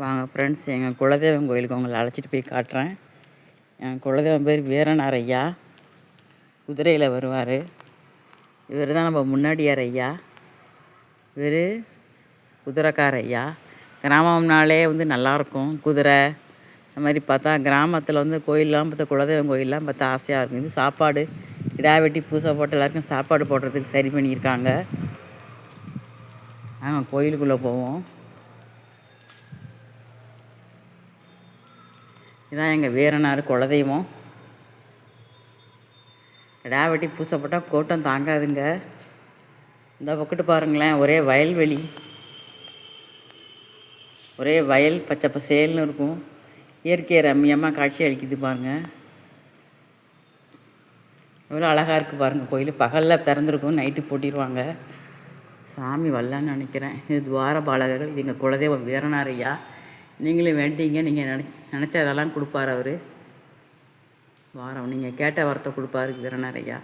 வாங்க ஃப்ரெண்ட்ஸ், எங்கள் குலதெய்வம் கோயிலுக்கு உங்களை அழைச்சிட்டு போய் காட்டுறேன். என் குலதெய்வம் பேர் வீரனார் ஐயா. குதிரையில் வருவார். இவர் தான் நம்ம முன்னாடியார் ஐயா. இவர் குதிரைக்கார ஐயா. கிராமம்னாலே நல்லாயிருக்கும். குதிரை இந்த மாதிரி பார்த்தா கிராமத்தில் கோயிலெலாம் பார்த்தா குலதெய்வம் கோயிலெலாம் பார்த்தா ஆசையாக இருக்கும். இது சாப்பாடு கிடா வெட்டி பூசை போட்டு எல்லாருக்கும் சாப்பாடு போடுறதுக்கு சரி பண்ணியிருக்காங்க. நாங்கள் கோயிலுக்குள்ளே போவோம். இதான் எங்கள் வீரனார் குலதெய்வம். கிடா வெட்டி பூசை போட்டால் கூட்டம் தாங்காதுங்க. இந்த பக்கத்து பாருங்களேன், ஒரே வயல்வெளி, ஒரே வயல் பச்சை பசேல்னு இருக்கும். இயற்கை ரம்மியமாக காட்சி அளிக்குது பாருங்கள். எவ்வளோ அழகாக இருக்குது பாருங்கள். கோயில் பகலில் திறந்துருக்கும், நைட்டு பூட்டிடுவாங்க. சாமி வரலான்னு நினைக்கிறேன். இது துவார பாலகர்கள். இது எங்கள் குலதெய்வம் வீரனார் ஐயா. நீங்களும் வேண்டிங்க, நீங்கள் நினச்ச இதெல்லாம் கொடுப்பார் அவர். வாரம் நீங்கள் கேட்ட வரத்தை கொடுப்பாரு வீரனார் ஐயா.